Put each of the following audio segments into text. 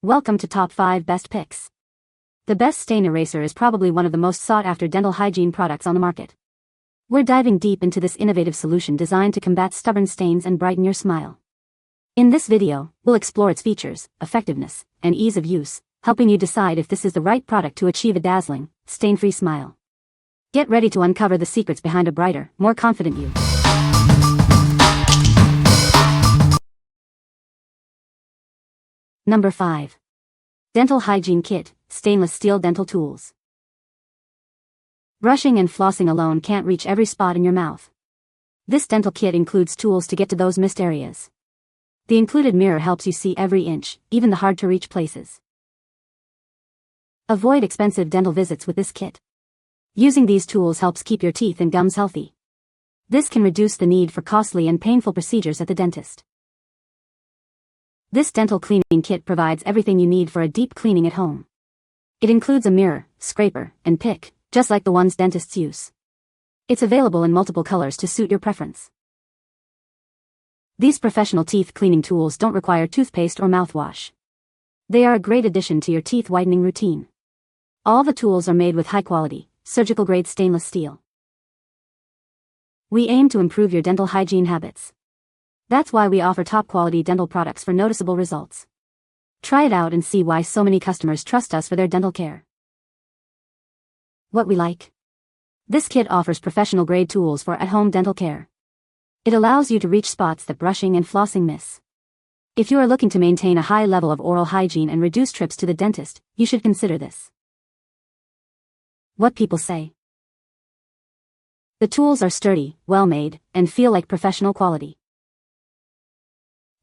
Welcome to Top 5 Best Picks. The Best Stain Eraser is probably one of the most sought-after dental hygiene products on the market. We're diving deep into this innovative solution designed to combat stubborn stains and brighten your smile. In this video, we'll explore its features, effectiveness, and ease of use, helping you decide if this is the right product to achieve a dazzling, stain-free smile. Get ready to uncover the secrets behind a brighter, more confident you. Number 5. Dental Hygiene Kit, Stainless Steel Dental Tools. Brushing and flossing alone can't reach every spot in your mouth. This dental kit includes tools to get to those missed areas. The included mirror helps you see every inch, even the hard-to-reach places. Avoid expensive dental visits with this kit. Using these tools helps keep your teeth and gums healthy. This can reduce the need for costly and painful procedures at the dentist. This dental cleaning kit provides everything you need for a deep cleaning at home. It includes a mirror, scraper, and pick, just like the ones dentists use. It's available in multiple colors to suit your preference. These professional teeth cleaning tools don't require toothpaste or mouthwash. They are a great addition to your teeth whitening routine. All the tools are made with high-quality, surgical-grade stainless steel. We aim to improve your dental hygiene habits. That's why we offer top-quality dental products for noticeable results. Try it out and see why so many customers trust us for their dental care. What we like. This kit offers professional-grade tools for at-home dental care. It allows you to reach spots that brushing and flossing miss. If you are looking to maintain a high level of oral hygiene and reduce trips to the dentist, you should consider this. What people say. The tools are sturdy, well-made, and feel like professional quality.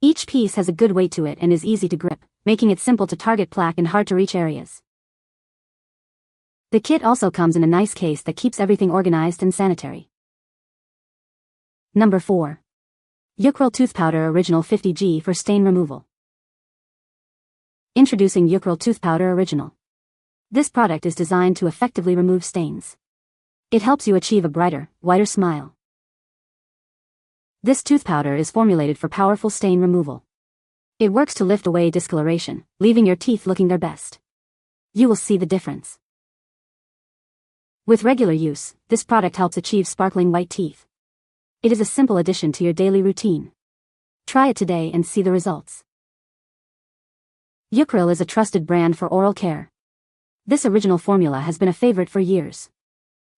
Each piece has a good weight to it and is easy to grip, making it simple to target plaque in hard-to-reach areas. The kit also comes in a nice case that keeps everything organized and sanitary. Number 4. Eucryl Toothpowder Original 50G for stain removal. Introducing Eucryl Toothpowder Original. This product is designed to effectively remove stains. It helps you achieve a brighter, whiter smile. This tooth powder is formulated for powerful stain removal. It works to lift away discoloration, leaving your teeth looking their best. You will see the difference. With regular use, this product helps achieve sparkling white teeth. It is a simple addition to your daily routine. Try it today and see the results. Eucryl is a trusted brand for oral care. This original formula has been a favorite for years.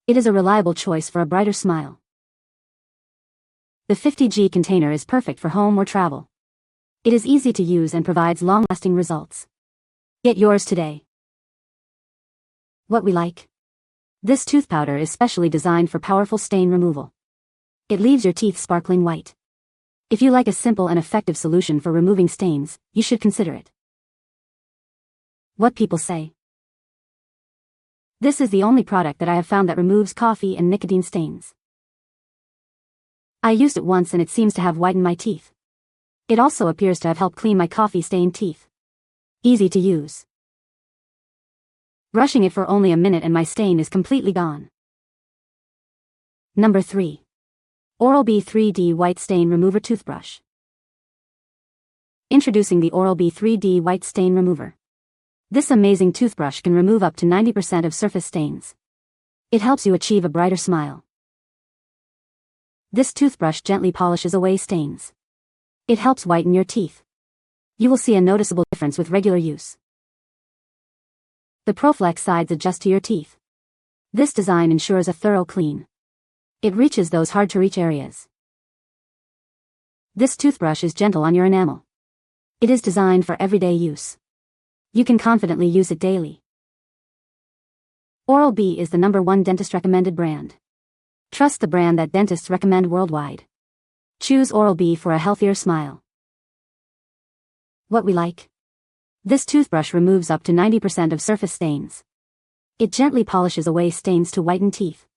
It is a reliable choice for a brighter smile. The 50G container is perfect for home or travel. It is easy to use and provides long-lasting results. Get yours today. What we like. This tooth powder is specially designed for powerful stain removal. It leaves your teeth sparkling white. If you like a simple and effective solution for removing stains, you should consider it. What people say. This is the only product that I have found that removes coffee and nicotine stains. I used it once and it seems to have whitened my teeth. It also appears to have helped clean my coffee-stained teeth. Easy to use. Brushing it for only a minute and my stain is completely gone. Number 3. Oral-B 3D White Stain Remover Toothbrush. Introducing the Oral-B 3D White Stain Remover. This amazing toothbrush can remove up to 90% of surface stains. It helps you achieve a brighter smile. This toothbrush gently polishes away stains. It helps whiten your teeth. You will see a noticeable difference with regular use. The ProFlex sides adjust to your teeth. This design ensures a thorough clean. It reaches those hard-to-reach areas. This toothbrush is gentle on your enamel. It is designed for everyday use. You can confidently use it daily. Oral-B is the #1 dentist-recommended brand. Trust the brand that dentists recommend worldwide. Choose Oral-B for a healthier smile. What we like. This toothbrush removes up to 90% of surface stains. It gently polishes away stains to whiten teeth.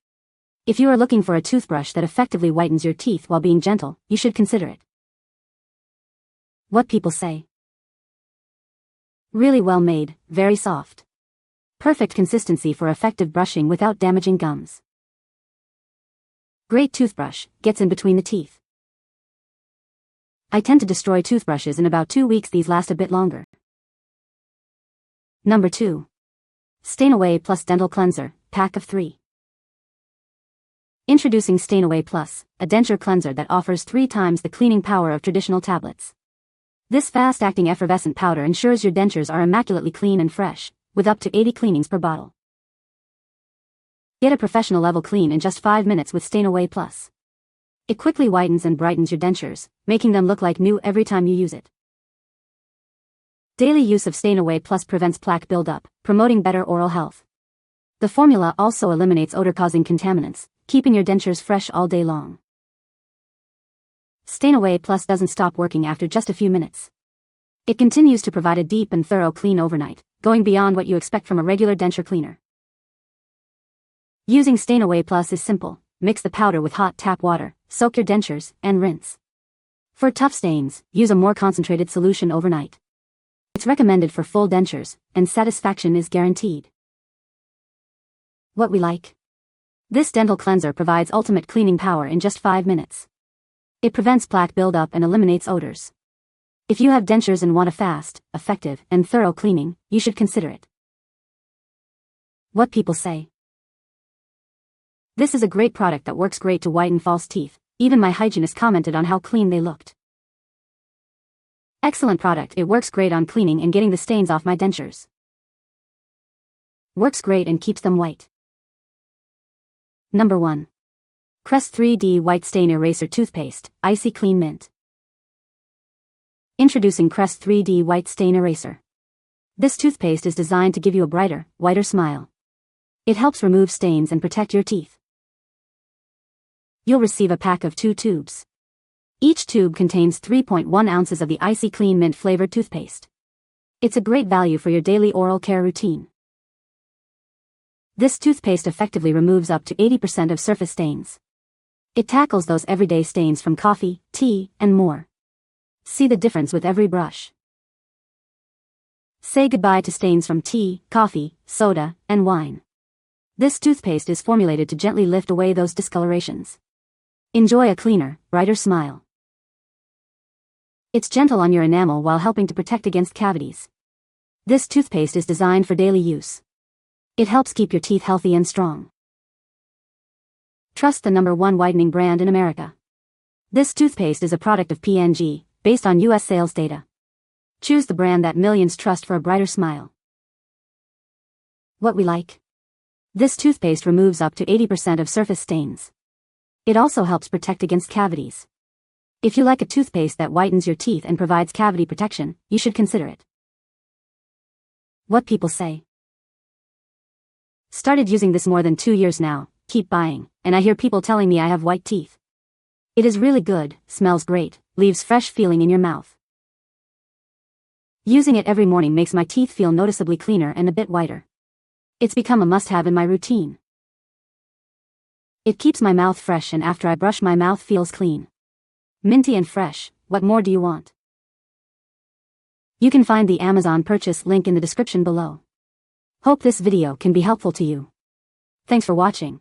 If you are looking for a toothbrush that effectively whitens your teeth while being gentle, you should consider it. What people say. Really well made, very soft. Perfect consistency for effective brushing without damaging gums. Great toothbrush, gets in between the teeth. I tend to destroy toothbrushes in about 2 weeks. These last a bit longer. Number 2. Stain Away Plus Dental Cleanser, Pack of 3. Introducing Stain Away Plus, a denture cleanser that offers 3 times the cleaning power of traditional tablets. This fast-acting effervescent powder ensures your dentures are immaculately clean and fresh, with up to 80 cleanings per bottle. Get a professional level clean in just 5 minutes with Stain Away Plus. It quickly whitens and brightens your dentures, making them look like new every time you use it. Daily use of Stain Away Plus prevents plaque buildup, promoting better oral health. The formula also eliminates odor-causing contaminants, keeping your dentures fresh all day long. Stain Away Plus doesn't stop working after just a few minutes. It continues to provide a deep and thorough clean overnight, going beyond what you expect from a regular denture cleaner. Using Stain Away Plus is simple. Mix the powder with hot tap water, soak your dentures, and rinse. For tough stains, use a more concentrated solution overnight. It's recommended for full dentures, and satisfaction is guaranteed. What we like. This dental cleanser provides ultimate cleaning power in just 5 minutes. It prevents plaque buildup and eliminates odors. If you have dentures and want a fast, effective, and thorough cleaning, you should consider it. What people say. This is a great product that works great to whiten false teeth. Even my hygienist commented on how clean they looked. Excellent product. It works great on cleaning and getting the stains off my dentures. Works great and keeps them white. Number 1. Crest 3D White Stain Eraser Toothpaste, Icy Clean Mint. Introducing Crest 3D White Stain Eraser. This toothpaste is designed to give you a brighter, whiter smile. It helps remove stains and protect your teeth. You'll receive a pack of 2 tubes. Each tube contains 3.1 ounces of the Icy Clean Mint flavored toothpaste. It's a great value for your daily oral care routine. This toothpaste effectively removes up to 80% of surface stains. It tackles those everyday stains from coffee, tea, and more. See the difference with every brush. Say goodbye to stains from tea, coffee, soda, and wine. This toothpaste is formulated to gently lift away those discolorations. Enjoy a cleaner, brighter smile. It's gentle on your enamel while helping to protect against cavities. This toothpaste is designed for daily use. It helps keep your teeth healthy and strong. Trust the #1 whitening brand in America. This toothpaste is a product of P&G, based on U.S. sales data. Choose the brand that millions trust for a brighter smile. What we like. This toothpaste removes up to 80% of surface stains. It also helps protect against cavities. If you like a toothpaste that whitens your teeth and provides cavity protection, you should consider it. What people say. Started using this more than 2 years now, keep buying, and I hear people telling me I have white teeth. It is really good, smells great, leaves fresh feeling in your mouth. Using it every morning makes my teeth feel noticeably cleaner and a bit whiter. It's become a must-have in my routine. It keeps my mouth fresh and after I brush my mouth feels clean. Minty and fresh, what more do you want? You can find the Amazon purchase link in the description below. Hope this video can be helpful to you. Thanks for watching.